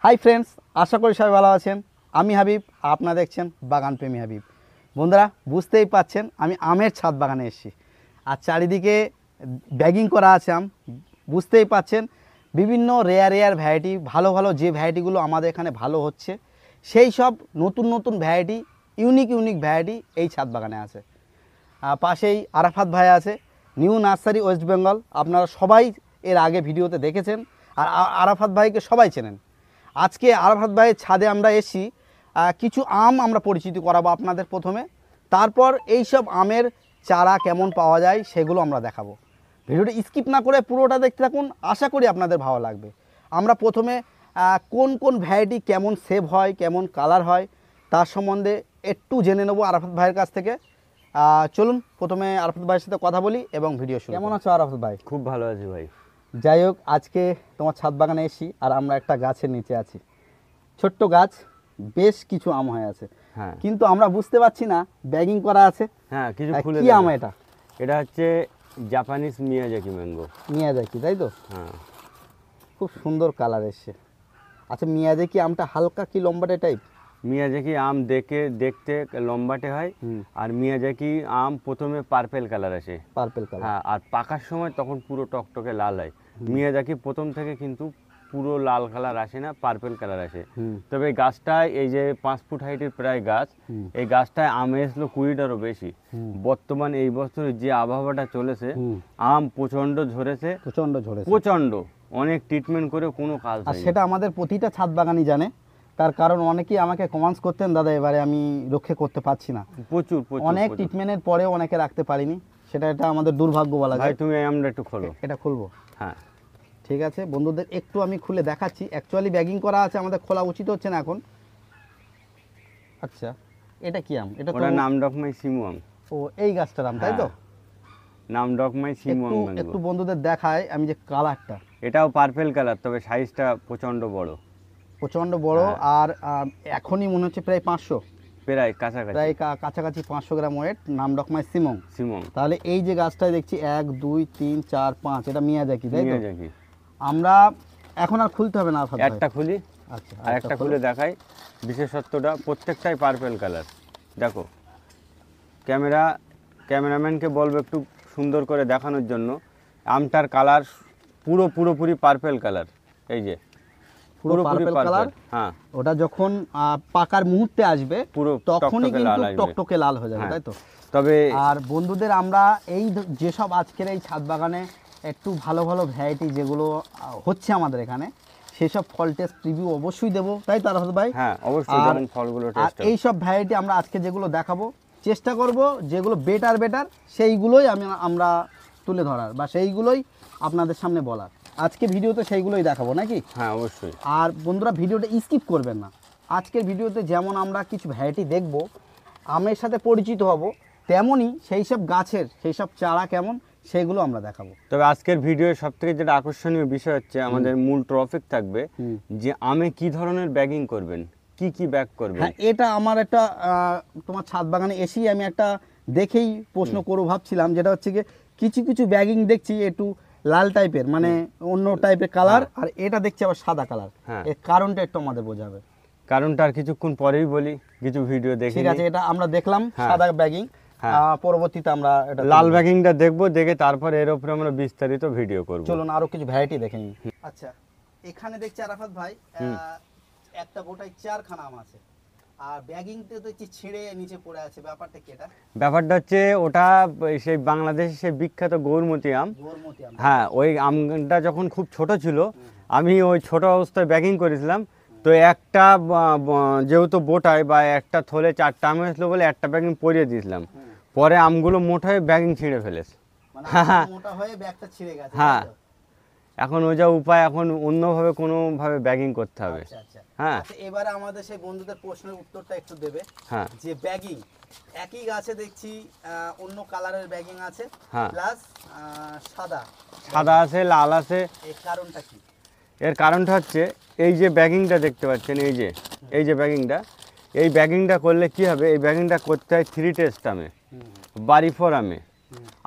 Hi friends, আশা করি সবাই ভালো আছেন। আমি হাবিব, আপনারা দেখছেন বাগান প্রেমী হাবিব। বন্ধুরা, বুঝতেই পাচ্ছেন আমি আমের ছাদ বাগানে এসেছি, আর চারিদিকে ব্যাগিং করা আছে আম। বুঝতেই পাচ্ছেন বিভিন্ন রেয়ার ভ্যারাইটি, ভালো ভালো যে ভ্যারাইটিগুলো আমাদের এখানে ভালো হচ্ছে, সেই সব নতুন নতুন ভ্যারাইটি, ইউনিক ভ্যারাইটি এই ছাদ বাগানে আছে। পাশেই আরাফাত ভাই আছে, নিউ নার্সারি ওয়েস্ট বেঙ্গল। আপনারা সবাই এর আগে ভিডিওতে দেখেছেন, আর আরাফাত ভাইকে সবাই চেনেন। আজকে আরাফাত ভাইয়ের ছাদে আমরা এসেছি, কিছু আম আমরা পরিচিতি করাবো আপনাদের প্রথমে, তারপর এই সব আমের চারা কেমন পাওয়া যায় সেগুলো আমরা দেখাবো। ভিডিওটা স্কিপ না করে পুরোটা দেখতে থাকুন, আশা করি আপনাদের ভালো লাগবে। আমরা প্রথমে কোন কোন ভ্যারাইটি কেমন সেভ হয়, কেমন কালার হয়, তার সম্বন্ধে একটু জেনে নেবো আরাফাত ভাইয়ের কাছ থেকে। চলুন প্রথমে আরাফাত ভাইয়ের সাথে কথা বলি এবং ভিডিও শুরু। কেমন আছো আরাফাত ভাই? খুব ভালো আছি ভাই। যাই হোক, আজকে তোমার ছাদ বাগানে এসেছি, আর আমরা একটা গাছের নিচে আছি। ছোট্ট গাছ, বেশ কিছু আম হয়ে আছে, হ্যাঁ, কিন্তু আমরা বুঝতে পারছি না ব্যাগিং করা আছে। হ্যাঁ, কিছু ফুলে কি আম এটা? এটা হচ্ছে জাপানিজ মিয়াজাকি ম্যাঙ্গো। মিয়াজাকি, তাই তো? হ্যাঁ, খুব সুন্দর কালার এসছে। আচ্ছা, মিয়াজাকি আমটা হালকা কি লম্বাটে টাইপ? মিয়াজাকি আম দেখতে লম্বাটে হয়, আর মিয়াজাকি আম প্রথমে পার্পেল কালার আসে। পার্পেল কালার, হ্যাঁ, আর পাকার সময় তখন পুরো টকটকে লাল হয়। মিয়াজাকি প্রথম থেকে কিন্তু পুরো লাল কালার আসে না, পার্পেল কালার আসে। তবে এই গাছটায়, এই যে 5 ফুট হাইটের প্রায় গাছ, এই গাছটায় আম এসলো 20টারও বেশি। বর্তমান এই বছরে যে আবহাওয়াটা চলেছে, আম প্রচন্ড ঝরেছে, প্রচন্ড অনেক ট্রিটমেন্ট করে কোনো কাজ আর হয়নি। সেটা আমাদের প্রতিটা ছাদ বাগানই জানে। তার কারণ অনেকেই আমাকে কমেন্টস করতেন, দাদা এবারে আমি রক্ষে করতে পারছি না। প্রচুর অনেক ট্রিটমেন্টের পরেও অনেকে রাখতে পারিনি, এটা আমাদের দুর্ভাগ্য বলা যায়। ভাই তুমি আমরা একটু খোলো। এটা খুলবো? হ্যাঁ, ঠিক আছে, বন্ধুদের একটু আমি খুলে দেখাচ্ছি। অ্যাকচুয়ালি ব্যাগিং করা আছে, আমাদের খোলা উচিত হচ্ছে না এখন। আচ্ছা, এটা কি আম? এটা তো নামডকমাই সিমু আম। ও, এই গাছটার আম, তাই তো? নামডকমাই সিমু আম ম্যাঙ্গো। একটু বন্ধুদের দেখায় আমি যে কালারটা, এটাও পার্পেল কালার, তবে সাইজটা প্রচন্ড বড়। আর এখনই মনে হচ্ছে প্রায় 500, প্রায় কাছাকাছি 500 গ্রাম ওয়েট। নাম ডকমাই সিমং। তাহলে এই যে গাছটায় দেখছি 1 2 3 4 5, এটা মিয়াজাকি, তাই তো? আমরা এখন আর খুলতে হবে না, একটা খুলি। আচ্ছা, আর একটা খুলে দেখাই। বিশেষত্বটা প্রত্যেকটাই পার্পেল কালার। দেখো, ক্যামেরাম্যানকে বলবো একটু সুন্দর করে দেখানোর জন্য। আমটার কালার পুরোপুরি পার্পেল কালার। এই যে পুরো পার্পেল কালার। হ্যাঁ, ওটা যখন পাকার মুহূর্তে আসবে পুরো তখনই কিন্তু টকটকে লাল হয়ে যাবে, তাই তো? তবে আর বন্ধুদের, আমরা এই যেসব আজকের এই ছাদ বাগানে একটু ভালো ভালো ভ্যারাইটি যেগুলো হচ্ছে আমাদের এখানে, সেসব ফল টেস্ট রিভিউ অবশ্যই দেবো, তাই তো আরাফাত ভাই? হ্যাঁ, অবশ্যই যেমন ফলগুলো টেস্ট। আর এই সব ভ্যারাইটি আমরা আজকে যেগুলো দেখাবো, চেষ্টা করব যেগুলো বেটার সেইগুলোই আমরা তুলে ধরার, বা সেইগুলোই আপনাদের সামনে বলার। আজকে ভিডিওতে সেইগুলোই দেখাবো নাকি? হ্যাঁ, অবশ্যই। আর বন্ধুরা, ভিডিওটা স্কিপ করবেন না। আজকের ভিডিওতে যেমন আমরা কিছু ভ্যারাইটি দেখব, আমের সাথে পরিচিত হব, তেমনই সেই সব গাছের সেই সব চারা কেমন সেগুলো আমরা দেখাবো। তবে আজকের ভিডিওর সবথেকে যেটা আকর্ষণীয় বিষয় হচ্ছে, আমাদের মূল টপিক থাকবে যে আমে কি ধরনের ব্যাগিং করবেন, কি ব্যাগ করবেন। হ্যাঁ, এটা আমার একটা তোমার ছাদ বাগানে এসেই আমি একটা দেখেই প্রশ্ন করবো ভাবছিলাম, যেটা হচ্ছে কিছু ব্যাগিং দেখছি একটু লাল টাইপের, মানে অন্য টাইপের কালার, আর এটা দেখছি আবার সাদা কালার। এর কারণটা একটু আমাদের বোঝাবে। কারণটা আর কিছুক্ষণ পরেই বলি, কিছু ভিডিও দেখে। ঠিক আছে, এটা আমরা দেখলাম সাদা ব্যাগিং, পরবর্তীতে আমরা এটা লাল ব্যাগিংটা দেখবো, দেখে তারপর এর উপরে আমরা বিস্তারিত ভিডিও করব। চলুন আরো কিছু ভ্যারাইটি দেখে নিই। আচ্ছা, এখানে দেখছি আরাফাত ভাই একটা গোটায় 4খানা আম আছে, আর ব্যাগিংতে তো ছিঁড়ে নিচে পড়ে আছে। ব্যাপারটা কি? ব্যাপারটা হচ্ছে, ওটা সেই বাংলাদেশের সেই বিখ্যাত গৌরমতি আম। হ্যাঁ, ওই আমটা যখন খুব ছোট ছিল, আমি ওই ছোট অবস্থায় ব্যাগিং করেছিলাম। তো একটা যেহেতু বোটায় বা একটা থলে 4টা আম হয়েছিল বলে একটা ব্যাগিং পরিয়ে দিয়েছিলাম। পরে আমগুলো মোটা হয়ে ব্যাগিং ছিঁড়ে ফেলেছে। হ্যাঁ, এখন ওই যা উপায়, এখন অন্যভাবে কোনোভাবে ব্যাগিং করতে হবে। হ্যাঁ, এবারে আমাদের সেই বন্ধুদের প্রশ্নের উত্তরটা একটু দেবে। হ্যাঁ, যে ব্যাগিং একই গাছে দেখছি অন্য কালারের ব্যাগিং আছে, প্লাস সাদা আছে, লাল আছে। এর কারণটা কি? এর কারণটা হচ্ছে, এই যে ব্যাগিংটা দেখতে পাচ্ছেন, এই যে ব্যাগিংটা করলে কি হবে, এই ব্যাগিংটা করতে হয় 3 টেস্ট আমে, বাড়ি 4 আমে,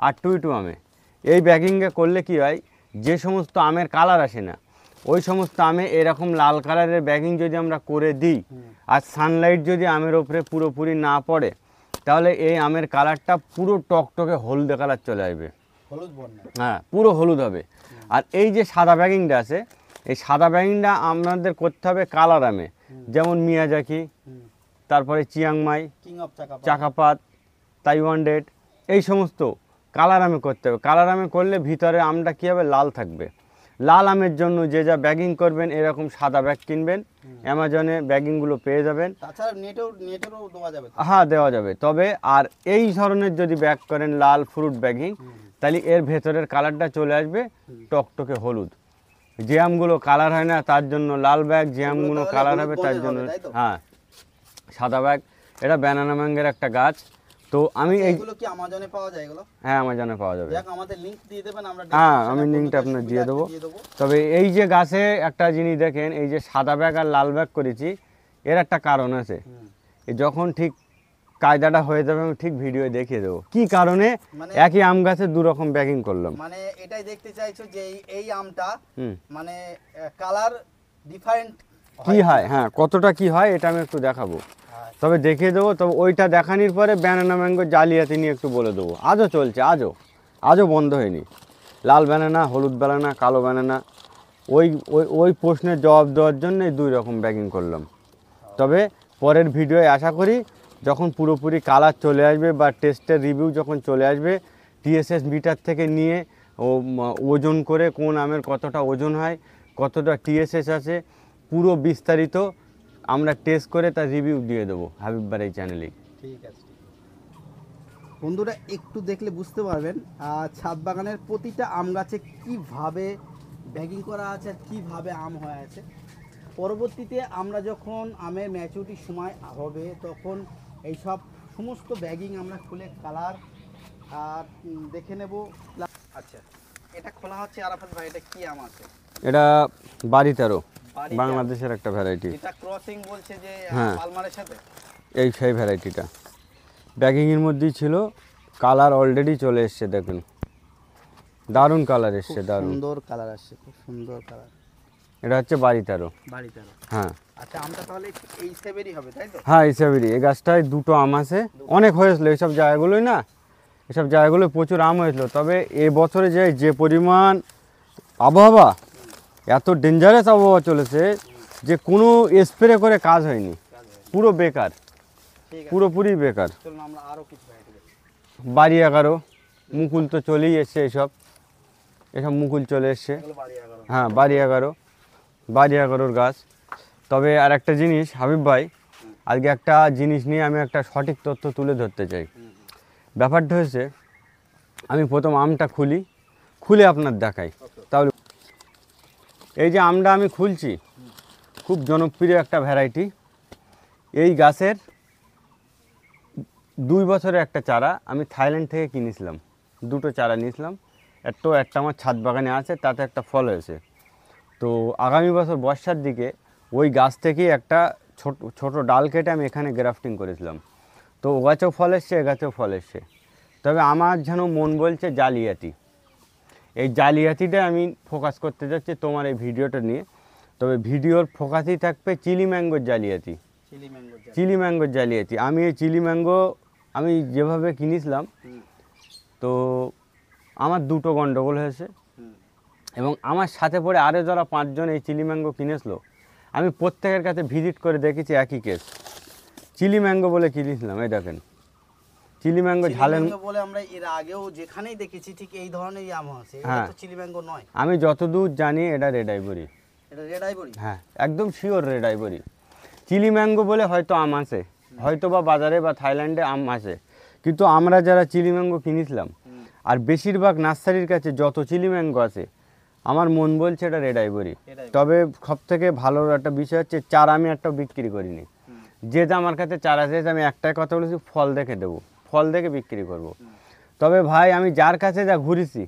আর 2 আমে। এই ব্যাগিংটা করলে কি হয়, যে সমস্ত আমের কালার আসে না, ওই সমস্ত আমে এরকম লাল কালারের ব্যাগিং যদি আমরা করে দিই আর সানলাইট যদি আমের ওপরে পুরোপুরি না পড়ে, তাহলে এই আমের কালারটা পুরো টকটকে হলদে কালার চলে আসবে। হলুদ বর্ণের। হ্যাঁ, পুরো হলুদ হবে। আর এই যে সাদা ব্যাগিংটা আছে, এই সাদা ব্যাগিংটা আপনাদের করতে হবে কালার আমে, যেমন মিয়াজাকি, তারপরে Chiang Mai, king of chakapat, Taiwan red, এই সমস্ত কালার আমে করতে হবে। কালার আমে করলে ভিতরে আমটা কী হবে, লাল থাকবে। লাল আমের জন্য যে যা ব্যাগিং করবেন এরকম সাদা ব্যাগ কিনবেন, অ্যামাজনে ব্যাগিংগুলো পেয়ে যাবেন। তাছাড়া নেটেরও দেওয়া যাবে। হ্যাঁ, দেওয়া যাবে। তবে আর এই ধরনের যদি ব্যাগ করেন লাল ফ্রুট ব্যাগিং, তাহলে এর ভেতরের কালারটা চলে আসবে টকটকে হলুদ। যে আমগুলো কালার হয় না তার জন্য লাল ব্যাগ, যে আমগুলো কালার হবে তার জন্য হ্যাঁ সাদা ব্যাগ। এটা ব্যানানা ম্যাঙ্গের একটা গাছ। তো আমি এইগুলো কি আমাজনে পাওয়া যায় এগুলো? হ্যাঁ, আমাজনে পাওয়া যাবে। আমাদের লিংক দিয়ে দেবেন, আমরা হ্যাঁ, আমি লিঙ্কটা আপনার দিয়ে দেবো। তবে এই যে গাছে একটা জিনিস দেখেন, এই যে সাদা ব্যাগ আর লাল ব্যাগ করেছি, এর একটা কারণ আছে। যখন ঠিক কায়দাটা হয়ে যাবে আমি ঠিক ভিডিও দেখিয়ে দেবো কি কারণে একই আম গাছে দু রকম ব্যাগিং করলাম। মানে এটাই দেখতে চাইছো যে এই আমটা মানে কালার ডিফারেন্ট কি হয়, হ্যাঁ কতটা কি হয় এটা আমি একটু দেখাবো, তবে দেখিয়ে দেবো। তবে ওইটা দেখানোর পরে ব্যানানা ম্যাঙ্গো জালিয়াতি নিয়ে একটু বলে দেবো। আজও চলছে, আজও বন্ধ হয়নি। লাল ব্যানানা, হলুদ ব্যানানা, কালো ব্যানানা, ওই ওই ওই প্রশ্নের জবাব দেওয়ার জন্য দুই রকম ব্যাগিং করলাম। তবে পরের ভিডিওয়ে আশা করি যখন পুরোপুরি কালার চলে আসবে বা টেস্টের রিভিউ যখন চলে আসবে, টিএসএস মিটার থেকে নিয়ে ওজন করে কোন আমের কতটা ওজন হয়, কতটা টিএসএস আছে, পুরো বিস্তারিত আমরা টেস্ট করে তার রিভিউ দিয়ে দেবো হাবিব ভাইয়ের এই চ্যানেলে। ঠিক আছে বন্ধুরা, একটু দেখলে বুঝতে পারবেন ছাদ বাগানের প্রতিটা আম গাছে কীভাবে ব্যাগিং করা আছে আর কীভাবে আম হয়ে আছে। পরবর্তীতে আমরা যখন আমের ম্যাচুরিটির সময় হবে তখন এই সব সমস্ত ব্যাগিং আমরা খুলে কালার আর দেখে নেব। আচ্ছা, এটা খোলা হচ্ছে আরাফাত ভাই, এটা কি আম আছে? এটা বাড়ি 13, বাংলাদেশের একটা ভ্যারাইটি। এটা ক্রসিং বলছে যে হ্যাঁ, পালমারের সাথে এই সেই ভ্যারাইটিটা ব্যাগিংয়ের মধ্যেই ছিল। কালার অলরেডি চলে এসছে, দেখুন দারুণ কালার এসছে, দারুণ সুন্দর কালার আসছে, খুব সুন্দর কালার। এটা হচ্ছে বাড়ি 13। হ্যাঁ আচ্ছা, আমটা তাহলে এই সেভেরই হবে তাই তো? হ্যাঁ, এই সেভেরই। এই গাছটায় দুটো আম আছে, অনেক হয়েছিল এইসব জায়গাগুলোই না, এসব জায়গাগুলোয় প্রচুর আম হয়েছিল। তবে এবছরে যে পরিমাণ আবহাওয়া, এত ডেঞ্জারাস আবহাওয়া চলেছে যে কোনো স্প্রে করে কাজ হয়নি, পুরো বেকার, পুরোপুরি বেকার। আমরা আরও কিছু বাড়ি 11 মুকুল তো চলেই এসছে, এসব মুকুল চলে এসছে। হ্যাঁ, বাড়ি 11 গাছ। তবে আর একটা জিনিস হাবিব ভাই, আজকে একটা জিনিস নিয়ে আমি একটা সঠিক তথ্য তুলে ধরতে চাই। ব্যাপারটা হয়েছে, আমি প্রথম আমটা খুলে আপনার দেখাই। তাহলে এই যে আমটা আমি খুলছি, খুব জনপ্রিয় একটা ভ্যারাইটি। এই গাছের 2 বছরের একটা চারা আমি থাইল্যান্ড থেকে কিনেছিলাম, দুটো চারা নিয়েছিলাম। একটা আমার ছাদ বাগানে আছে, তাতে একটা ফল হয়েছে। তো আগামী বছর বর্ষার দিকে ওই গাছ থেকেই একটা ছোট ডাল কেটে আমি এখানে গ্রাফটিং করেছিলাম। তো ও গাছেও ফল এসছে, এ গাছেও ফল এসছে। তবে আমার যেন মন বলছে জালিয়াতি, এই জালিয়াতিটা আমি ফোকাস করতে যাচ্ছি তোমার এই ভিডিওটা নিয়ে। তবে ভিডিওর ফোকাসই থাকবে চিলি ম্যাঙ্গোর জালিয়াতি। আমি এই চিলি ম্যাঙ্গো আমি যেভাবে কিনেছিলাম, তো আমার দুটো গন্ডগোল হয়েছে এবং আমার সাথে পড়ে আরও যারা 5 জন এই চিলি ম্যাঙ্গো কিনেছিল, আমি প্রত্যেকের কাছে ভিজিট করে দেখেছি একই কেস। চিলি ম্যাঙ্গো বলে কিনেছিলাম, এই দেখেন চিলি ম্যাঙ্গো ঝালের বলে আমরা এর আগেও যেখানেই দেখেছি ঠিক এই ধরনেরই আম আছে। হ্যাঁ, এটা চিলি ম্যাঙ্গো নয়। আমি যতদূর জানি এটা রেড আইভরি। এটা রেড আইভরি? হ্যাঁ, একদম sure red ivory. Chilli mango বলে হয়তো আম আছে, হয়তো বা বাজারে বা থাইল্যান্ডে আম আছে, কিন্তু আমরা যারা চিলি ম্যাঙ্গো কিনেছিলাম আর বেশিরভাগ নার্সারির কাছে যত চিলি ম্যাঙ্গো আছে, আমার মন বলছে এটা রেড আইভরি। তবে সবথেকে ভালো একটা বিষয় হচ্ছে চারা আমি একটা বিক্রি করিনি। যে আমার কাছে চারা চেয়েছে আমি একটাই কথা বলেছি, ফল দেখে দেবো, ফল দেখে বিক্রি করব। তবে ভাই আমি যার কাছে যা ঘুরেছি,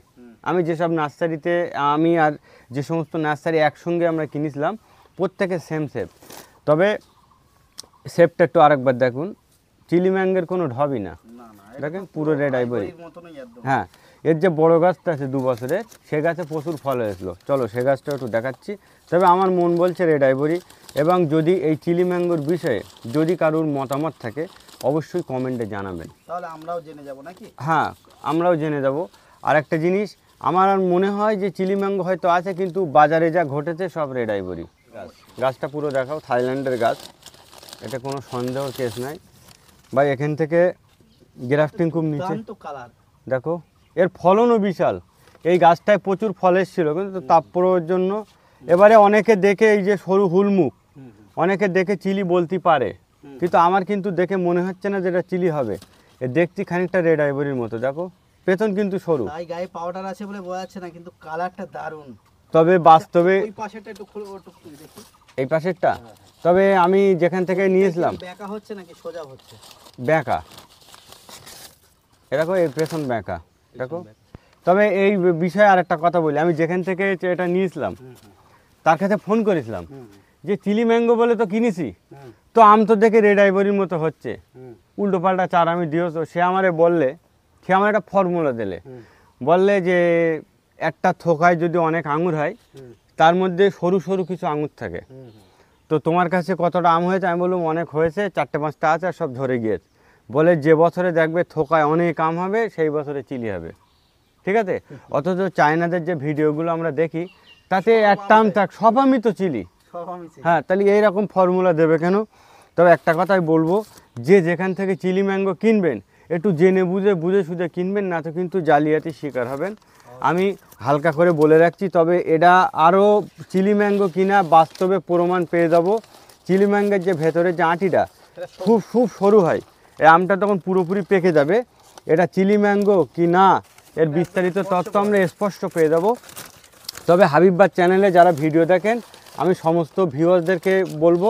আমি যেসব নার্সারিতে আমি আর যে সমস্ত নার্সারি একসঙ্গে আমরা কিনেছিলাম, প্রত্যেকে সেম শেপ। তবে শেপটা একটু আরেকবার দেখুন, চিলি ম্যাঙ্গোর কোনো ঢবই না, দেখেন পুরো রেড আইভরি। হ্যাঁ, এর যে বড় গাছটা আছে 2 বছরে, সে গাছে প্রচুর ফল হয়েছিল। চলো সে গাছটা একটু দেখাচ্ছি। তবে আমার মন বলছে রেড আইভরি। এবং যদি এই চিলি ম্যাঙ্গোর বিষয়ে যদি কারোর মতামত থাকে অবশ্যই কমেন্টে জানাবেন, তাহলে আমরাও জেনে যাব নাকি? হ্যাঁ আমরাও জেনে যাব। আর একটা জিনিস আমার আর মনে হয় যে চিলি ম্যাঙ্গো হয়তো আছে, কিন্তু বাজারে যা ঘটেছে সব রেড আইভরি গাছ। গাছটা পুরো দেখাও, থাইল্যান্ডের গাছ, এটা কোনো সন্দেহর কেস নাই ভাই। এখান থেকে গ্রাফটিং খুব নিচে, তো কালার দেখো এর ফলনও বিশাল। এই গাছটায় প্রচুর ফল এসেছিল, কিন্তু তাপপ্রবাহের জন্য এবারে অনেকে দেখে এই যে সরু হুলমুখ, অনেকে দেখে চিলি বলতে পারে, কিন্তু আমার কিন্তু দেখে মনে হচ্ছে না যে এটা চিলি হবে। এ দেখছি খানিকটা রেড আইভরির মতো, দেখো পেছন কিন্তু সরু, তাই গায়ে পাউডার আছে বলে বোঝা যাচ্ছে না, কিন্তু কালারটা দারুণ। তবে বাস্তবে ওই পাশেরটা একটু খুলে একটু দেখি, এই পাশেরটা। তবে আমি যেখান থেকে নিয়েছিলাম বেঁকা হচ্ছে নাকি সোজা হচ্ছে? বেঁকা, দেখো এই পেছন বেঁকা, দেখো। তবে এই বিষয়ে আর একটা কথা বলি, আমি যেখান থেকে এটা নিয়েছিলাম তার কাছে ফোন করেছিলাম যে চিলি ম্যাঙ্গো বলে তো কিনেছি, তো আম তো দেখে রেড আইভরির মতো হচ্ছে, উল্টো পাল্টা চার আমি দিয়েছ। সে আমারে বললে, সে আমার একটা ফর্মুলা দিলে, বললে যে একটা থোকায় যদি অনেক আঙুর হয় তার মধ্যে সরু সরু কিছু আঙুর থাকে, তো তোমার কাছে কতটা আম হয়েছে? আমি বললাম অনেক হয়েছে, 4-5টা আছে আর সব ঝরে গিয়েছে। বলে যে বছরে দেখবে থোকায় অনেক আম হবে সেই বছরে চিলি হবে, ঠিক আছে। অথচ চায়নাদের যে ভিডিওগুলো আমরা দেখি তাতে একটা আম থাক, সব আমি তো চিলি। হ্যাঁ, তাহলে এইরকম ফর্মুলা দেবে কেন? তবে একটা কথাই বলবো, যে যেখান থেকে চিলি ম্যাঙ্গো কিনবেন একটু জেনে বুঝে সুঝে কিনবেন, না তো কিন্তু জালিয়াতির শিকার হবেন। আমি হালকা করে বলে রাখছি। তবে এটা আরও চিলি ম্যাঙ্গো কিনা বাস্তবে প্রমাণ পেয়ে যাব। চিলি ম্যাঙ্গোর যে ভেতরে যে আঁটিটা খুব খুব সরু হয়, এই আমটা তখন পুরোপুরি পেকে যাবে। এটা চিলি ম্যাঙ্গো কি না এর বিস্তারিত তথ্য আমরা স্পষ্ট পেয়ে যাব। তবে হাবিববাদ চ্যানেলে যারা ভিডিও দেখেন, আমি সমস্ত ভিউয়ারদেরকে বলবো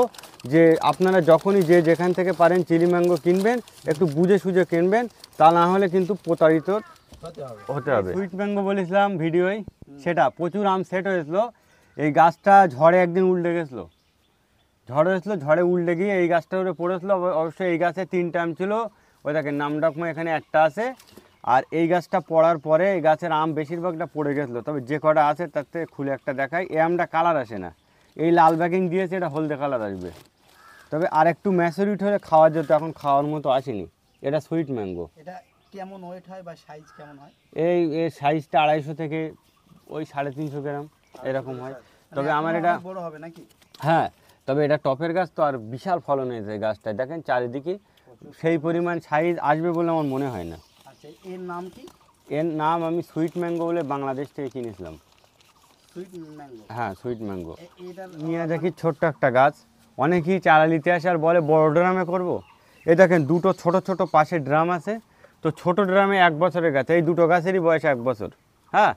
যে আপনারা যখনই যে যেখান থেকে পারেন চিলি ম্যাঙ্গো কিনবেন, একটু বুঝে সুঝে কিনবেন, তা না হলে কিন্তু প্রতারিত হতে হবে। সুইট ম্যাঙ্গো বলেছিলাম ভিডিওয়, সেটা প্রচুর আম সেট হয়েছিল। এই গাছটা ঝড়ে একদিন উল্টে গেছিলো, ঝড় হয়েছিল, ঝড়ে উল্টে গিয়ে এই গাছটার উপরে পড়েছিল। অবশ্যই এই গাছে 3টা আম ছিল, ওই দেখেন নাম ডাকমা এখানে একটা আছে। আর এই গাছটা পড়ার পরে এই গাছের আম বেশিরভাগটা পড়ে গেছিলো, তবে যে কটা আছে তার থেকে খুলে একটা দেখাই। এই আমটা কালার আসে না, এই লাল ব্যাকিং দিয়েছে, এটা হলদে কালার আসবে। তবে আর একটু ম্যাচুরিট হলে খাওয়া যেত, এখন খাওয়ার মতো আসেনি। এটা সুইট ম্যাঙ্গো। এটা কেমন ওয়েট হয় বা সাইজ কেমন হয়? এই সাইজটা 250 থেকে ওই 350 গ্রাম এরকম হয়। তবে আমার এটা বড় হবে নাকি? হ্যাঁ, তবে এটা টপের গাছ তো, আর বিশাল ফলন হয়েছে গাছটায়, দেখেন চারিদিকে সেই পরিমাণ সাইজ আসবে বলে আমার মনে হয় না। আচ্ছা, এর নাম কি? এর নাম আমি সুইট ম্যাঙ্গো বলে বাংলাদেশ থেকে কিনেছিলাম। Sweet mango? হ্যাঁ, সুইট ম্যাঙ্গো। এটা নিয়ে দেখি ছোট্ট একটা গাছ, অনেকেই চারা নিতে আসে আর বলে বড় ড্রামে করব। এই দেখেন দুটো ছোট ছোট পাশে ড্রাম আছে, তো ছোট ড্রামে 1 বছরের গাছ, এই দুটো গাছেরই বয়স 1 বছর। হ্যাঁ,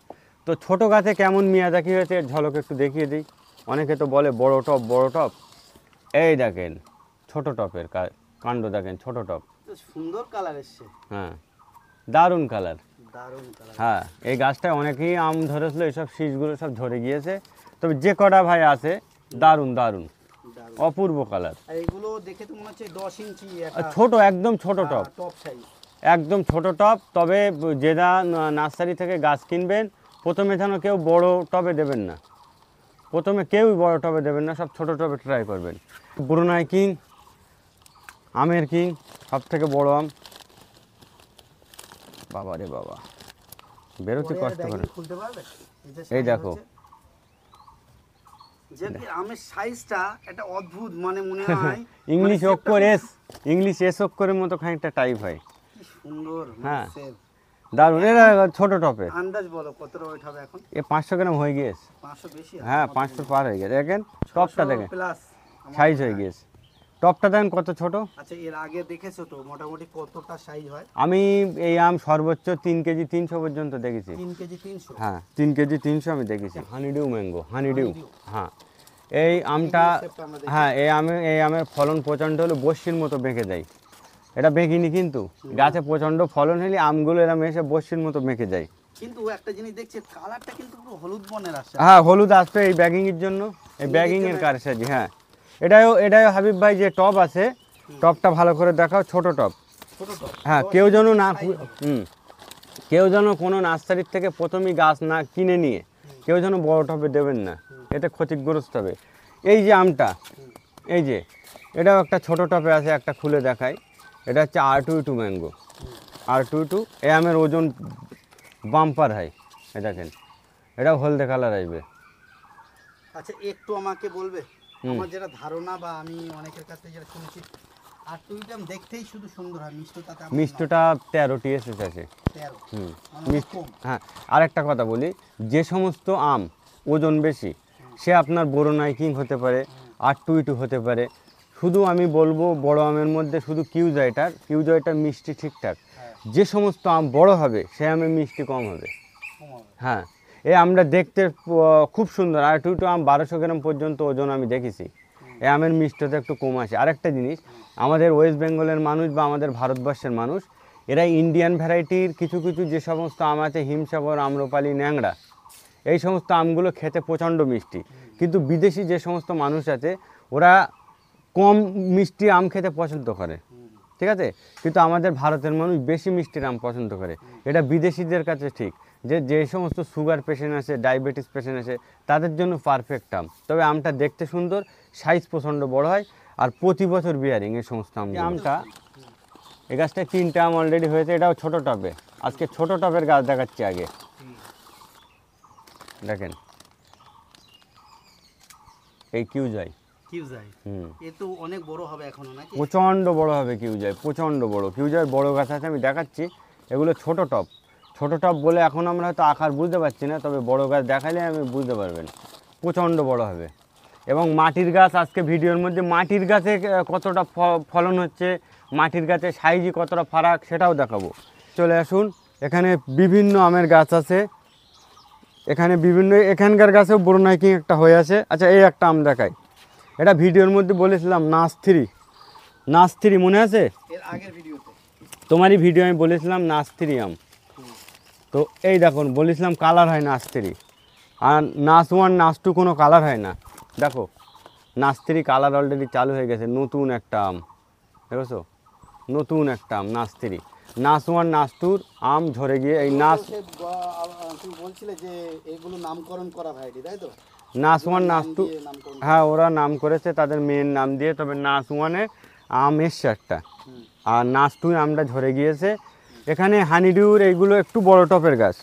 তো ছোট গাছে কেমন মিয়াজাকি হয়েছে এর ঝলক একটু দেখিয়ে দিই। অনেকে তো বলে বড় টপ বড় টপ, এই দেখেন ছোট টপের কাণ্ড, দেখেন ছোট টপ। সুন্দর কালার এসছে। হ্যাঁ, দারুণ কালার। দারুণ কালার। হ্যাঁ, এই গাছটায় অনেকেই আম ধরেছিল, এইসব শীষগুলো সব ঝরে গিয়েছে। তবে যে কটা ভাই আছে দারুণ দারুণ অপূর্ব কালার। আর এগুলো দেখে তো মনে হচ্ছে 10 ইঞ্চি ছোট, একদম ছোট টপ, টপ সাইজ, একদম ছোট টপ। তবে যেটা নার্সারি থেকে গাছ কিনবেন, প্রথমে যেন কেউ বড় টবে দেবেন না, প্রথমে কেউই বড় টবে দেবেন না, সব ছোট টবে ট্রাই করবেন। ব্রুনাই কিং, আমের কিং, সব থেকে বড় আম। বাবা রে বাবা, বেরোতে কষ্ট করে। খুলতে পারবে? এই দেখো, যে আমের সাইজটা এটা অদ্ভুত, মানে মনে হয় ইংলিশ অক্ষর এস, ইংলিশ এস অক্ষরের মতো খানিকটা টাইপ হয়। কি সুন্দর। হ্যাঁ, দারুণ। এরা ছোট টপে। আন্দাজ বলো কতটা ওয়েট হবে এখন? এ 500 গ্রাম হয়ে গিয়েছে। 500 বেশি? হ্যাঁ, 500 পার হয়ে গেছে। দেখেন টপটা দেখেন, প্লাস সাইজ হয়ে গিয়েছে। টপটা দেখেন কত ছোট। আচ্ছা, এর আগে দেখেছো তো মোটামুটি কতটা সাইজ হয়? আমি এই আম সর্বোচ্চ 3 কেজি 300 পর্যন্ত দেখেছি। 3 কেজি 300? হ্যাঁ, 3 কেজি 300 আমি দেখেছি। Honeydew mango, honeydew. হ্যাঁ, এই আমটা, হ্যাঁ এই আমের ফলন প্রচণ্ড হলে বস্যির মতো বেঁকে যায়। এটা বেঁকিনি, কিন্তু গাছে প্রচণ্ড ফলন হলে আমগুলো এরম এসে বস্যির মতো বেঁকে যায়। কিন্তু একটা জিনিস দেখছি, কালারটা কিন্তু পুরো হলুদ বর্ণের আসছে। হ্যাঁ, হলুদ আসবে এই ব্যাগিংয়ের জন্য, এই ব্যাগিংয়ের কারসাজি। হ্যাঁ, এটাও হাবিব ভাই যে টপ আছে, টপটা ভালো করে দেখাও, ছোট টপ। ছোট টপ? হ্যাঁ, কেউ যেন না কেউ যেন কোনো নার্সারির থেকে প্রথমেই গাছ না কিনে নিয়ে কেউ যেন বড় টবে দেবেন না, এতে ক্ষতিগ্রস্ত হবে। এই যে আমটা, এই যে এটাও একটা ছোট টবে আছে, একটা খুলে দেখাই। এটা হচ্ছে R22 ম্যাঙ্গো, R22। এই আমের ওজন বাম্পার হয়, এ দেখেন এটাও হলদে কালার আসবে। আচ্ছা একটু আমাকে বলবে, আমার যেটা ধারণা বা আমি অনেকের কাছে যেটা শুনেছি, আর টুইটাম দেখতেই শুধু সুন্দর হয়, মিষ্টতাতে মিষ্টটা 13 TSS আছে। 13 হুম, মানে মিষ্টি। কম। হ্যাঁ, আর একটা কথা বলি, যে সমস্ত আম ওজন বেশি সে আপনার বোরোনাই কিং হতে পারে, R22 হতে পারে। শুধু আমি বলবো বড় আমের মধ্যে শুধু কিউজয়টার মিষ্টি ঠিকঠাক। যে সমস্ত আম বড় হবে সে আমের মিষ্টি কম হবে। কম হবে। হ্যাঁ, এই আমটা দেখতে খুব সুন্দর। R22 আম 1200 গ্রাম পর্যন্ত ওজন আমি দেখেছি। এই আমের মিষ্টতা একটু কম আসে। আরেকটা জিনিস, আমাদের ওয়েস্ট বেঙ্গলের মানুষ বা আমাদের ভারতবর্ষের মানুষ, এরা ইন্ডিয়ান ভ্যারাইটির কিছু কিছু যে সমস্ত আম আছে, হিমসাগর, আম্রপালি, ন্যাংরা, এই সমস্ত আমগুলো খেতে প্রচণ্ড মিষ্টি। কিন্তু বিদেশি যে সমস্ত মানুষ আছে ওরা কম মিষ্টি আম খেতে পছন্দ করে, ঠিক আছে? কিন্তু আমাদের ভারতের মানুষ বেশি মিষ্টির আম পছন্দ করে। এটা বিদেশিদের কাছে ঠিক, যে সমস্ত সুগার পেশেন্ট আছে, ডায়াবেটিস পেশেন্ট আছে, তাদের জন্য পারফেক্ট আম। তবে আমটা দেখতে সুন্দর, সাইজ প্রচণ্ড বড় হয়, আর প্রতি বছর বিয়ারিং এই সমস্ত আম। আমটা, এই গাছটায় 3টে আম অলরেডি হয়েছে। এটাও ছোট টবে, আজকে ছোট টবের গাছ দেখাচ্ছি আগে। দেখেন এই কিউজয়, কিউজাই এ তো অনেক বড় হবে এখনো নাকি? প্রচণ্ড বড় হবে কিউজয়, প্রচণ্ড বড়। কিউজয় বড় গাছ আছে, আমি দেখাচ্ছি। এগুলো ছোট টব, ছোট টব বলে এখন আমরা হয়তো আকার বুঝতে পারছি না, তবে বড় গাছ দেখালে আমি বুঝতে পারবেন, প্রচণ্ড বড় হবে। এবং মাটির গাছ, আজকে ভিডিওর মধ্যে মাটির গাছে কতটা ফলন হচ্ছে, মাটির গাছে সাইজই কতটা ফারাক সেটাও দেখাবো। চলে আসুন, এখানে বিভিন্ন আমের গাছ আছে, এখানে বিভিন্ন, এখানকার গাছেও বোরোনাই কিং একটা হয়ে আছে। আচ্ছা এই একটা আম দেখাই, এটা ভিডিওর মধ্যে বলেছিলাম নাস3 মনে আছে? এর আগের ভিডিওতে তোমারই ভিডিও আমি বলেছিলাম নাস3 আম। তো এই দেখুন, বলেছিলাম কালার হয় নাস3, আর নাস1 নাস2 কোনো কালার হয় না। দেখো নাস3 কালার অলরেডি চালু হয়ে গেছে। নতুন একটা আম দেখেছো, নতুন একটা আম নাস3। নাস1 নাস2 আম ঝরে গিয়ে এই তুমি বলছিলে যে এগুলো নামকরণ করা ভ্যারাইটি, তাই তো? নাস1 নাস2, নামকরণ, হ্যাঁ ওরা নাম করেছে তাদের মেয়ের নাম দিয়ে। তবে নাস1-এ আম এসছে একটা, আর নাস2 আমটা ঝরে গিয়েছে। এখানে হানিডিউর এইগুলো একটু বড় টপের গাছ,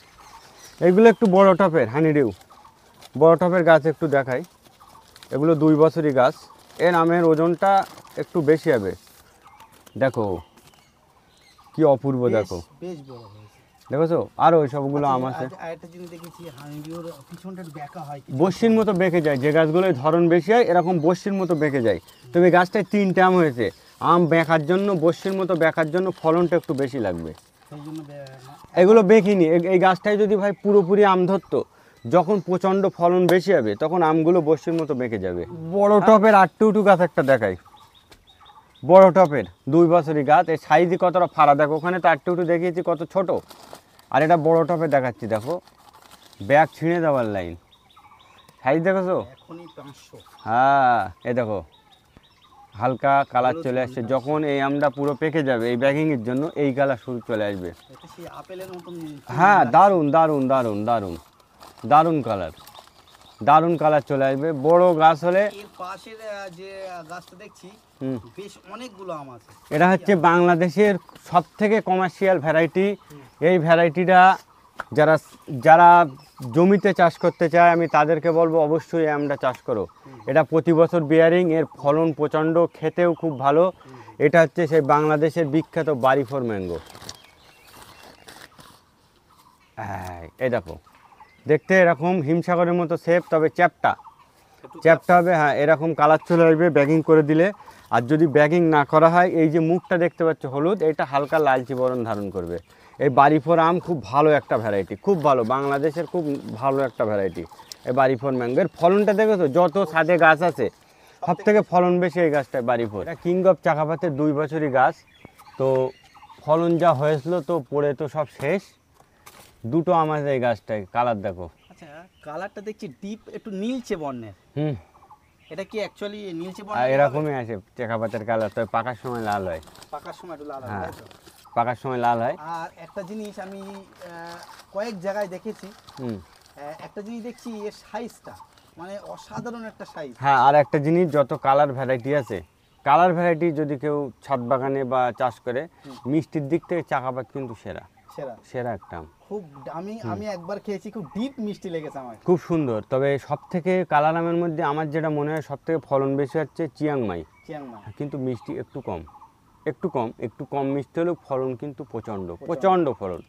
এইগুলো একটু বড় টপের হানিডিউ, বড় টপের গাছ একটু দেখাই। এগুলো 2 বছরই গাছ, এর আমের ওজনটা একটু বেশি হবে। দেখো কি অপূর্ব, দেখো বেশ বড় হয়েছে। দেখেছো, আর ওই সবগুলো আম আছে। আরেকটা জিনিস দেখেছি, হানিডিউর পিছনটা একটু বেঁকা হয়, বস্যির মতো বেঁকে যায়। যে গাছগুলোয় ধরন বেশি হয় এরকম বস্যির মতো বেঁকে যায়। তবে গাছটায় 3টে আম হয়েছে, আম বেঁকার জন্য, বস্যির মতো বেঁকার জন্য ফলনটা একটু বেশি লাগবে। সেই জন্য এগুলো বেঁকিনি। এই গাছটায় যদি ভাই পুরোপুরি আম ধরতো, যখন প্রচণ্ড ফলন বেশি হবে তখন আমগুলো বস্যির মতো বেঁকে যাবে। বড় টপের R22 গাছ একটা দেখাই, বড় টপের 2 বছরই গাছ। এই সাইজই কতটা ফাড়া, দেখো ওখানে তো R22 দেখিয়েছি কত ছোট, আর এটা বড় টপে দেখাচ্ছি। দেখো ব্যাগ ছিঁড়ে দেওয়ার লাইন, সাইজ দেখেছো? এখনই 500। হ্যাঁ এই দেখো হালকা কালার চলে আসছে। যখন এই আমটা পুরো পেকে যাবে এই ব্যাগিংয়ের জন্য, এই কালার শুরু চলে আসবে। এটা সেই আপেলের মতন। হ্যাঁ দারুণ দারুণ দারুণ দারুণ দারুণ কালার, দারুণ কালার চলে আসবে। বড় গাছ হলে। এর পাশের যে গাছটা দেখছি বেশ অনেকগুলো আম আছে। এটা হচ্ছে বাংলাদেশের সবথেকে কমার্শিয়াল ভ্যারাইটি। এই ভ্যারাইটিটা যারা যারা জমিতে চাষ করতে চায় আমি তাদেরকে বলবো অবশ্যই এই আমটা চাষ করো। এটা প্রতি বছর বিয়ারিং, এর ফলন প্রচণ্ড, খেতেও খুব ভালো। এটা হচ্ছে সেই বাংলাদেশের বিখ্যাত বাড়িফোর ম্যাঙ্গো। হ্যাঁ এই দেখো, দেখতে এরকম হিমসাগরের মতো শেপ, তবে চ্যাপটা হবে। হ্যাঁ এরকম কালার চলে আসবে ব্যাগিং করে দিলে। আর যদি ব্যাগিং না করা হয়, এই যে মুখটা দেখতে পাচ্ছ হলুদ, এটা হালকা লালচে বরণ ধারণ করবে। এই বাড়িফোর আম খুব ভালো একটা ভ্যারাইটি, খুব ভালো, বাংলাদেশের খুব ভালো একটা ভ্যারাইটি এই বাড়িফোর ম্যাঙ্গোর। ফলনটা দেখেছো, যত ছাদে গাছ আছে সব থেকে ফলন বেশি এই গাছটায় বাড়িফোর। এটা কিং অফ চাকাপাতের 2 বছরই গাছ। তো ফলন যা হয়েছিল তো পড়ে তো সব শেষ। 2টো আম আছে এই গাছটায়, কালার দেখো। আচ্ছা কালারটা দেখছি ডিপ একটু নীলচে বর্ণের। এটা কি অ্যাকচুয়ালি নীলচে আর বর্ণের? এরকমই আছে চাকাপাতের কালার, তবে পাকার সময় লাল হয়। পাকার সময় একটু লাল হয়, হ্যাঁ। তাই তো? পাকার সময় লাল হয়। আর একটা জিনিস আমি কয়েক জায়গায় দেখেছি, হুম। একটা জিনিস দেখছি এর সাইজটা মানে অসাধারণ একটা সাইজ। হ্যাঁ, আর একটা জিনিস, যত কালার ভ্যারাইটি আছে, কালার ভ্যারাইটি যদি কেউ ছাদ বাগানে বা চাষ করে, মিষ্টির দিক থেকে চাকাপাত কিন্তু সেরা সেরা সেরা একটা আম। খুব আমি একবার খেয়েছি, খুব ডিপ মিষ্টি লেগেছে আমার। খুব সুন্দর। তবে সব থেকে কালার আমের মধ্যে আমার যেটা মনে হয় সব থেকে ফলন বেশি হচ্ছে চিয়াংমাই, চিয়াংমাই। কিন্তু মিষ্টি একটু কম, একটু কম মিষ্টি হলেও ফলন কিন্তু প্রচণ্ড ফলন।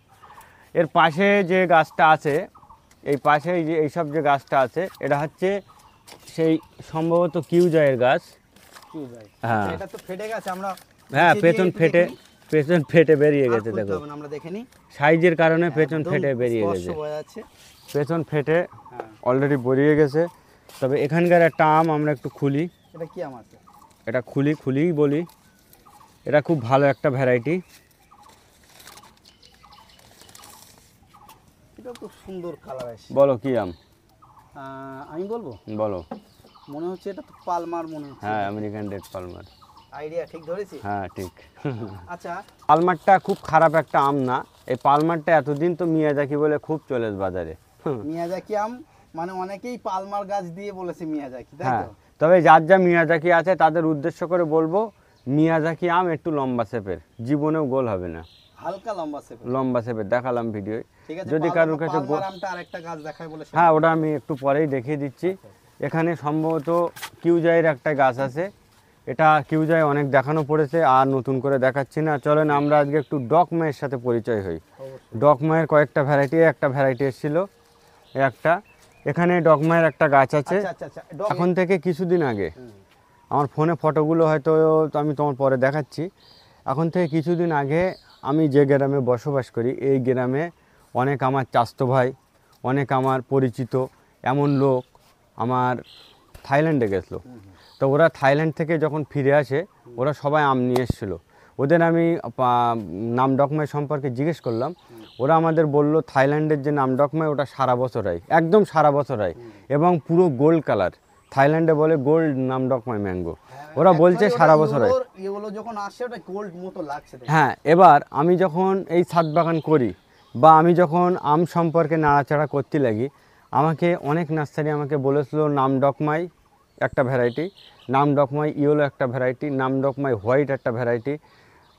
এর পাশে যে গাছটা আছে, এই পাশে যে এইসব যে গাছটা আছে, এটা হচ্ছে সেই সম্ভবত কিউজাইয়ের গাছ। কিউজাই, হ্যাঁ। এটা তো ফেটে গেছে, আমরা হ্যাঁ, নিচে দিয়ে পেছন একটু ফেটে বেরিয়ে দেখি। আর গেছে, খুলতে দেখো হবে না, আমরা দেখে নিই। সাইজের কারণে পেছন একদম ফেটে বেরিয়ে স্পষ্ট গেছে, বোঝা যাচ্ছে। পেছন ফেটে হ্যাঁ, অলরেডি বেরিয়ে গেছে। তবে এখানকার একটা আম আমরা একটু খুলি, এটা কি আম আছে? এটা খুলি বলি, এটা খুব ভালো একটা ভ্যারাইটি। এটা খুব সুন্দর কালার আছে। বলো কি আম? আমি বলবো, বলো। মনে হচ্ছে এটা তো পালমার মনে হচ্ছে। হ্যাঁ, আমেরিকান রেড পালমার। আইডিয়া ঠিক ধরেছি? হ্যাঁ, ঠিক। আচ্ছা, পালমারটা খুব খারাপ একটা আম না। এই পালমারটা এতদিন তো মিয়াজাকি বলে খুব চলে বাজারে। মিয়াজাকি আম মানে অনেকেই পালমার গাছ দিয়ে বলেছে মিয়াজাকি, তাই হ্যাঁ, তো? তবে যার যা মিয়াজাকি আছে তাদের উদ্দেশ্য করে বলবো, মিয়াজাকি আম একটু লম্বা শেপের, জীবনেও গোল হবে না। হালকা লম্বা শেপ। লম্বা শেপের দেখালাম ভিডিও। ঠিক আছে, যদি কারোর কাছে পালমার আমটা আরেকটা গাছ দেখায় বলে হ্যাঁ, ওটা আমি একটু পরেই দেখিয়ে দিচ্ছি। এখানে সম্ভবত কিউজাইয়ের একটা গাছ আছে, এটা কিউজাই অনেক দেখানো পড়েছে, আর নতুন করে দেখাচ্ছি না। চলেন আমরা আজকে একটু ডকমায়ের সাথে পরিচয় হই। ডকমায়ের কয়েকটা ভ্যারাইটি, একটা ভ্যারাইটি এসেছিল একটা, এখানে ডকমায়ের একটা গাছ আছে। আচ্ছা, এখন থেকে কিছুদিন আগে, আমার ফোনে ফটোগুলো হয়তো আমি তোমার পরে দেখাচ্ছি, এখন থেকে কিছুদিন আগে আমি যে গ্রামে বসবাস করি, এই গ্রামে অনেক আমার চাচাতো ভাই, অনেক আমার পরিচিত এমন লোক আমার থাইল্যান্ডে গেছিলো। তো ওরা থাইল্যান্ড থেকে যখন ফিরে আসে, ওরা সবাই আম নিয়ে এসেছিলো। ওদের আমি নাম ডকমাই সম্পর্কে জিজ্ঞেস করলাম, ওরা আমাদের বলল থাইল্যান্ডের যে নাম ডকমাই ওটা সারা বছর হয়, একদম সারা বছর হয়, এবং পুরো গোল্ড কালার। থাইল্যান্ডে বলে গোল্ড নাম ডকমাই ম্যাঙ্গো, ওরা বলছে সারা বছর হয়। এগুলো যখন আসে ওটা গোল্ড মতো লাগছে। হ্যাঁ, এবার আমি যখন এই ছাদ বাগান করি বা আমি যখন আম সম্পর্কে নাড়াচাড়া করতে লাগি, আমাকে অনেক নার্সারি আমাকে বলেছিল নাম ডকমাই একটা ভ্যারাইটি, নাম ডকমাই ইয়েলো একটা ভ্যারাইটি, নাম ডকমাই হোয়াইট একটা ভ্যারাইটি,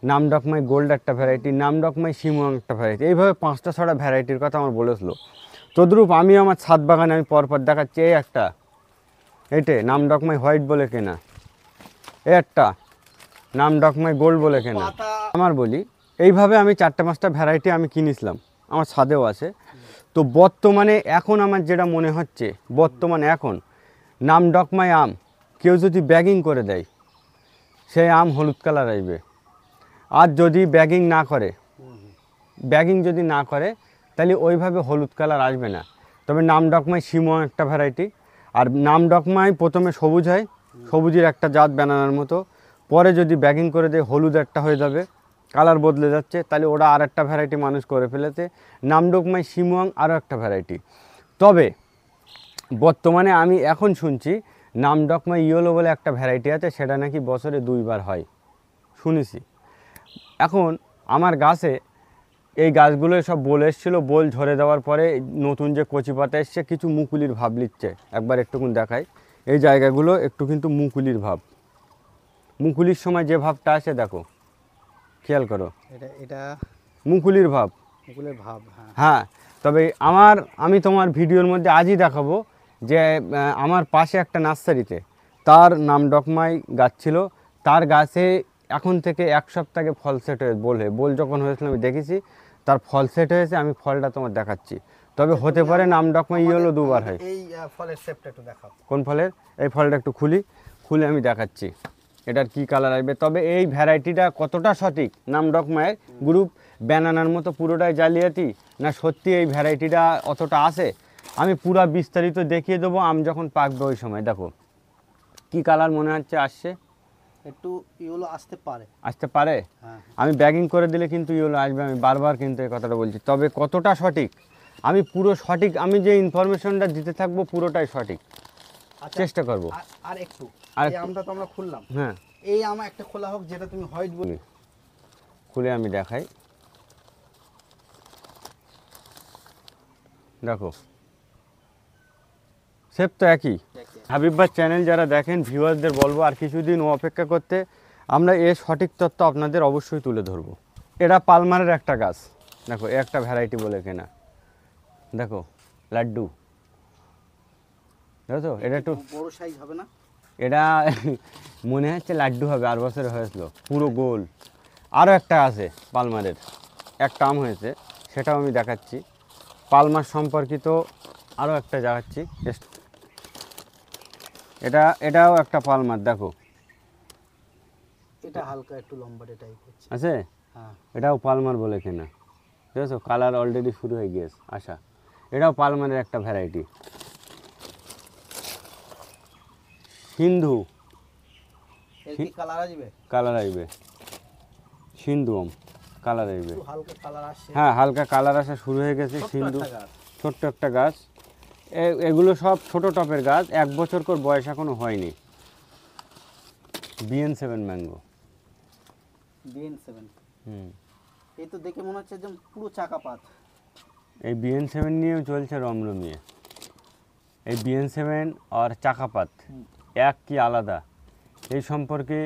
নাম ডকমাই গোল্ড একটা ভ্যারাইটি, নাম ডকমাই শিমুয়াং একটা ভ্যারাইটি, এইভাবে 5টা-6টা ভ্যারাইটির কথা আমার বলেছিল। তদ্রূপ আমি আমার ছাদ বাগানে আমি পরপর দেখাচ্ছি, এই একটা, এইটে নাম ডকমাই হোয়াইট বলে কেনা, এই একটা নাম ডকমাই গোল্ড বলে কেনা। আমার বলি এইভাবে আমি 4টা-5টা ভ্যারাইটি আমি কিনেছিলাম, আমার ছাদেও আছে। তো বর্তমানে এখন আমার যেটা মনে হচ্ছে, বর্তমানে এখন নাম ডকমাই আম কেউ যদি ব্যাগিং করে দেয়, সেই আম হলুদ কালার আসবে। আর যদি ব্যাগিং যদি না করে তাহলে ওইভাবে হলুদ কালার আসবে না। তবে নাম ডকমাই শিমো একটা ভ্যারাইটি, আর নাম ডকমাই প্রথমে সবুজ হয়, সবুজের একটা জাত ব্যানানার মতো, পরে যদি ব্যাগিং করে দেয় হলুদ একটা হয়ে যাবে, কালার বদলে যাচ্ছে, তাহলে ওরা আর একটা ভ্যারাইটি মানুষ করে ফেলেছে, নাম ডকমাই শিমুয়াং আরও একটা ভ্যারাইটি। তবে বর্তমানে আমি এখন শুনছি নাম ডকমাই ইয়েলো বলে একটা ভ্যারাইটি আছে, সেটা নাকি বছরে 2বার হয় শুনেছি। এখন আমার গাছে এই গাছগুলো সব বলে এসেছিলো, বোল ঝরে দেওয়ার পরে নতুন যে কচি পাতা এসছে কিছু মুকুলির ভাব লিখছে, একবার একটুকুন দেখাই। এই জায়গাগুলো একটু কিন্তু মুকুলির ভাব, মুকুলির সময় যে ভাবটা আসে দেখো, খেয়াল করো, এটা মুকুলির ভাব। মুকুলের ভাব, হ্যাঁ, তবে আমি তোমার ভিডিওর মধ্যে আজই দেখাবো যে আমার পাশে একটা নার্সারিতে তার নাম ডকমাই গাছ ছিল, তার গাছে এখন থেকে 1 সপ্তাহে ফল সেট হয়ে বোল যখন হয়েছিল আমি দেখেছি, তার ফল সেট হয়েছে, আমি ফলটা তোমার দেখাচ্ছি। তবে হতে পারে নাম ডকমাই ইয়েলো 2বার হয়। এই ফলের শেপটা একটু দেখাও। কোন ফলের? এই ফলটা একটু খুলে আমি দেখাচ্ছি এটার কি কালার আসবে। তবে এই ভ্যারাইটিটা কতটা সঠিক নাম ডকমায়ের গ্রুপ ব্যানানার মতো পুরোটাই জালিয়াতি না সত্যি এই ভ্যারাইটিটা অতটা আছে, আমি পুরা বিস্তারিত দেখিয়ে দেবো আম যখন পাকবে ওই সময়। দেখো কি কালার মনে হচ্ছে আসছে, একটু ইয়েলো আসতে পারে। আমি ব্যাগিং করে দিলে কিন্তু ইয়েলো আসবে, আমি বারবার কিন্তু এই কথাটা বলছি। তবে কতটা সঠিক, আমি পুরো সঠিক, আমি যে ইনফরমেশনটা দিতে থাকবো পুরোটাই সঠিক চেষ্টা করব। আর একটু এই আমটা তো আমরা খুললাম, হ্যাঁ, এই আম একটা খোলা হোক যেটা তুমি হোয়াইট বলি। খুলে আমি দেখাই। দেখো সেপ তো একই। হাবিব ভাই চ্যানেল যারা দেখেন ভিউয়ারদের বলবো আর কিছুদিন অপেক্ষা করতে, আমরা এর সঠিক তথ্য আপনাদের অবশ্যই তুলে ধরবো। এটা পালমারের একটা গাছ, দেখো এ একটা ভ্যারাইটি বলে কেনা, দেখো লাড্ডু, দেখো তো এটা একটু বড় সাইজ হবে না? এটা মনে হচ্ছে লাড্ডু হবে, আর বছর হয়েছিল পুরো গোল। আরও একটা আছে পালমারের, একটা আম হয়েছে, সেটাও আমি দেখাচ্ছি। পালমার সম্পর্কিত আরও একটা দেখাচ্ছি। এটাও একটা পালমার, দেখো এটা হালকা একটু লম্বাটে টাইপ হচ্ছে। আছে, হ্যাঁ এটাও পালমার বলে কেনা, দেখেছো কালার অলরেডি শুরু হয়ে গিয়েছে আচ্ছা। এটাও পালমারের একটা ভ্যারাইটি। সিন্ধু, এর কি কালার আসবে? কালার আসবে, সিন্ধু আম কালার আসবে। একটু হালকা কালার আসছে। হ্যাঁ হালকা কালার আসা শুরু হয়ে গেছে। ছোট্ট সিন্ধু একটা গাছ। ছোট্ট একটা গাছ, এগুলো সব ছোট টপের গাছ, 1 বছর করে বয়স এখনো হয়নি। BN7 mango. BN7 এই তো দেখে মনে হচ্ছে একদম পুরো চাকা পাত। এই BN7 নিয়েও চলছে রমরমিয়ে। এই BN7 আর চাকাপাত এক কি আলাদা, এই সম্পর্কে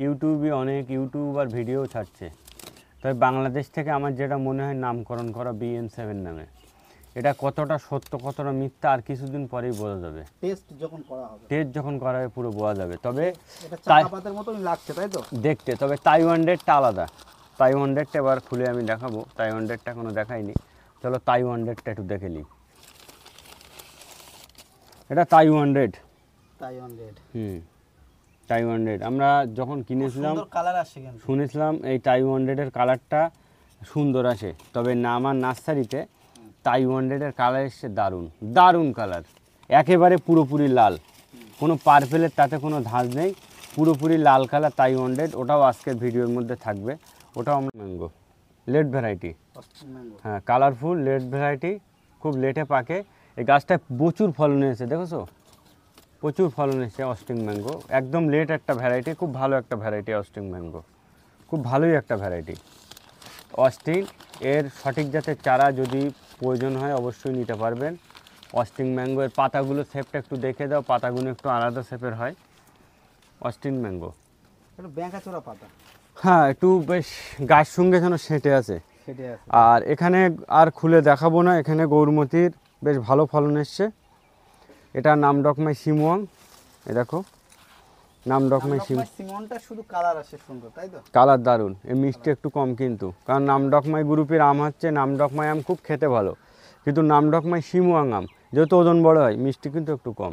ইউটিউবে অনেক ইউটিউবার ভিডিও ছাড়ছে। তবে বাংলাদেশ থেকে আমার যেটা মনে হয় নামকরণ করা BN7 নামে, এটা কতটা সত্য কতটা মিথ্যা আর কিছুদিন পরেই বোঝা যাবে। টেস্ট যখন করা হবে, টেস্ট যখন করা হবে পুরো বোঝা যাবে। তবে এটা চাকা পাতের মতই লাগছে তাই তো দেখতে, তবে তাইওয়ান রেডটা আলাদা। তাইওয়ান রেডটা এবার খুলে আমি দেখাবো, তাইওয়ান রেডটা এখনো দেখাইনি, চলো তাইওয়ান রেডটা একটু দেখে নিই। এটা Taiwan red. Taiwan red. Taiwan red আমরা যখন কিনেছিলাম সুন্দর কালার আসছে কিন্তু। শুনেছিলাম এই তাইওয়ান রেডের কালারটা সুন্দর আসে, তবে না আমার নার্সারিতে তাইওয়ান রেডের কালার এসছে দারুণ, দারুণ কালার, একেবারে পুরোপুরি লাল, কোনো পার্পেলের তাতে কোনো ধাঁজ নেই, পুরোপুরি লাল কালার তাইওয়ান রেড। ওটাও আজকের ভিডিওর মধ্যে থাকবে, ওটাও আমরা ম্যাঙ্গো লেট ভ্যারাইটি। হ্যাঁ কালারফুল লেট ভ্যারাইটি, খুব লেটে পাকে। এই গাছটায় প্রচুর ফলন এসেছে, দেখেছো প্রচুর ফলন এসেছে। অস্টিং ম্যাঙ্গো একদম লেট একটা ভ্যারাইটি, খুব ভালো একটা ভ্যারাইটি অস্টিং ম্যাঙ্গো, খুব ভালোই একটা ভ্যারাইটি অস্টিং। এর সঠিক জাতের চারা যদি প্রয়োজন হয় অবশ্যই নিতে পারবেন। অস্টিং ম্যাঙ্গো এর পাতাগুলো শেপটা একটু দেখে দাও, পাতাগুলো একটু আলাদা শেপের হয় অস্টিং ম্যাঙ্গো। একটু ব্যাঁকাচোরা পাতা। হ্যাঁ একটু বেশ গাছ সঙ্গে যেন সেটে আছে। সেটাই আছে। আর এখানে আর খুলে দেখাবো না, এখানে গৌরমতির বেশ ভালো ফলন এসছে। এটা নামডকমাই সিমুয়াং, এ দেখো নামডকমাই সিমনটা শুধু কালার আসে সুন্দর তাই তো। কালার দারুণ, এই মিষ্টি একটু কম কিন্তু, কারণ নামডকমাই গ্রুপের আম হচ্ছে, নামডকমাই আম খুব খেতে ভালো, কিন্তু নামডকমাই সিমুয়াং আম যেহেতু ওজন বড় হয় মিষ্টি কিন্তু একটু কম।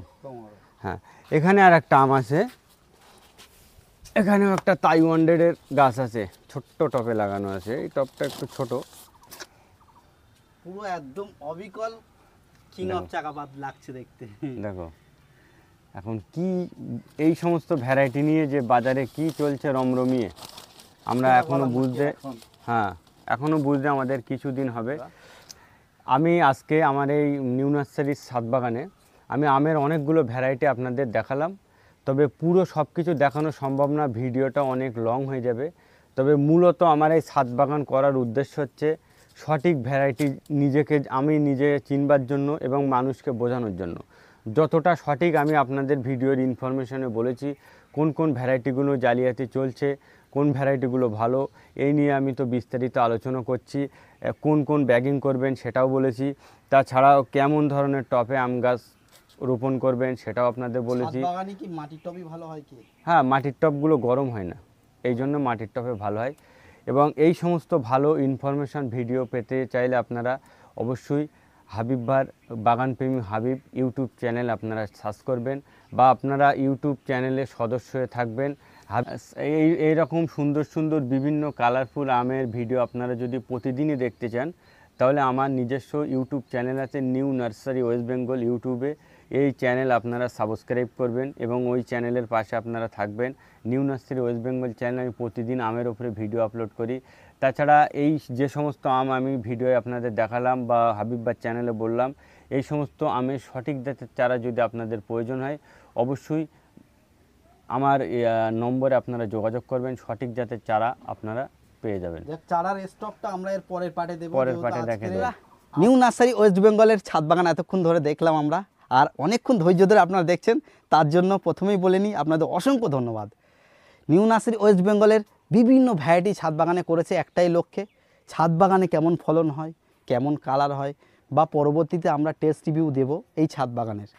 হ্যাঁ এখানে আর একটা আম আছে, এখানেও একটা তাইওয়ান রেডের গাছ আছে, ছোট্ট টপে লাগানো আছে, এই টপটা একটু ছোট। পুরো একদম অবিকল কিং অফ চাকাপাত লাগছে দেখতে। দেখো এখন কি এই সমস্ত ভ্যারাইটি নিয়ে যে বাজারে কি চলছে রমরমিয়ে, আমরা এখনো বুঝতে, হ্যাঁ এখনো বুঝতে আমাদের কিছুদিন হবে। আমি আজকে আমার এই নিউ নার্সারির ছাদ বাগানে আমি আমের অনেকগুলো ভ্যারাইটি আপনাদের দেখালাম, তবে পুরো সব কিছু দেখানো সম্ভব না, ভিডিওটা অনেক লং হয়ে যাবে। তবে মূলত আমার এই ছাদ বাগান করার উদ্দেশ্য হচ্ছে সঠিক ভ্যারাইটি নিজেকে আমি নিজে চিনবার জন্য এবং মানুষকে বোঝানোর জন্য। যতটা সঠিক আমি আপনাদের ভিডিওর ইনফরমেশনে বলেছি, কোন কোন ভ্যারাইটিগুলো জালিয়াতি চলছে, কোন ভ্যারাইটিগুলো ভালো, এই নিয়ে আমি তো বিস্তারিত আলোচনা করছি। কোন কোন ব্যাগিং করবেন সেটাও বলেছি, তাছাড়াও কেমন ধরনের টপে আম গাছ রোপণ করবেন সেটাও আপনাদের বলেছি। ছাদ বাগানে কি মাটির টবই ভালো হয় কি? হ্যাঁ মাটির টবগুলো গরম হয় না, এই জন্য মাটির টবে ভালো হয়। এবং এই সমস্ত ভালো ইনফরমেশান ভিডিও পেতে চাইলে আপনারা অবশ্যই হাবিব ভাইয়ের বাগানপ্রেমী হাবিব ইউটিউব চ্যানেল আপনারা সার্চ করবেন, বা আপনারা ইউটিউব চ্যানেলের সদস্য হয়ে থাকবেন। এইরকম সুন্দর সুন্দর বিভিন্ন কালারফুল আমের ভিডিও আপনারা যদি প্রতিদিনই দেখতে চান, তাহলে আমার নিজস্ব ইউটিউব চ্যানেল আছে নিউ নার্সারি ওয়েস্ট বেঙ্গল ইউটিউবে, এই চ্যানেল আপনারা সাবস্ক্রাইব করবেন এবং ওই চ্যানেলের পাশে আপনারা থাকবেন। New nursery West Bengal channel আমি প্রতিদিন আমের উপরে ভিডিও আপলোড করি। তাছাড়া এই যে সমস্ত আম আমি ভিডিও আপনাদের দেখালাম বা হাবিব ভাই চ্যানেলে বললাম, এই সমস্ত আমের সঠিক জাতের চারা যদি আপনাদের প্রয়োজন হয় অবশ্যই আমার নম্বরে আপনারা যোগাযোগ করবেন, সঠিক জাতের চারা আপনারা পেয়ে যাবেন। চারার স্টকটা আমরা এর পরের পার্টে দেবো, পরের পার্টে দেখে দেবো। নিউ নার্সারি ওয়েস্ট বেঙ্গলের ছাদ বাগান এতক্ষণ ধরে দেখলাম আমরা, আর অনেকক্ষণ ধৈর্য ধরে আপনারা দেখছেন, তার জন্য প্রথমেই বলে নিই আপনাদের অসংখ্য ধন্যবাদ। নিউ নার্সারি ওয়েস্ট বেঙ্গলের বিভিন্ন ভ্যারাইটি ছাদ বাগানে করেছে একটাই লক্ষ্যে, ছাদ বাগানে কেমন ফলন হয়, কেমন কালার হয়, বা পরবর্তীতে আমরা টেস্ট রিভিউ দেব এই ছাদ বাগানের।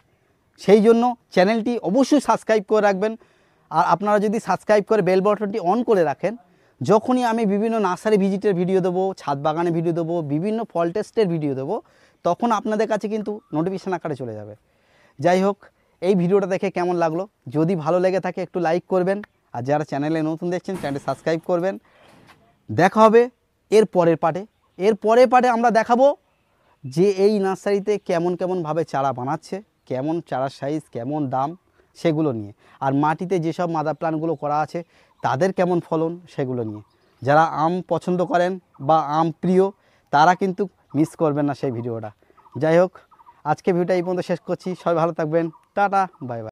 সেই জন্য চ্যানেলটি অবশ্যই সাবস্ক্রাইব করে রাখবেন, আর আপনারা যদি সাবস্ক্রাইব করে বেল বাটনটি অন করে রাখেন, যখনই আমি বিভিন্ন নার্সারি ভিজিটের ভিডিও দেবো, ছাদ বাগানে ভিডিও দেবো, বিভিন্ন ফল টেস্টের ভিডিও দেবো, তখন আপনাদের কাছে কিন্তু নোটিফিকেশান আকারে চলে যাবে। যাই হোক, এই ভিডিওটা দেখে কেমন লাগলো, যদি ভালো লেগে থাকে একটু লাইক করবেন, আর যারা চ্যানেলে নতুন দেখছেন চ্যানেলটি সাবস্ক্রাইব করবেন। দেখা হবে এর পরের পার্টে আমরা দেখাবো যে এই নার্সারিতে কেমন কেমনভাবে চারা বানাচ্ছে, কেমন চারার সাইজ, কেমন দাম, সেগুলো নিয়ে, আর মাটিতে যেসব মাদার প্ল্যান্টগুলো করা আছে তাদের কেমন ফলন, সেগুলো নিয়ে। যারা আম পছন্দ করেন বা আম প্রিয়, তারা কিন্তু মিস করবেন না সেই ভিডিওটা। যাই হোক, আজকে ভিডিওটা এই পর্যন্ত শেষ করছি। সবাই ভালো থাকবেন, টাটা, বাই বাই।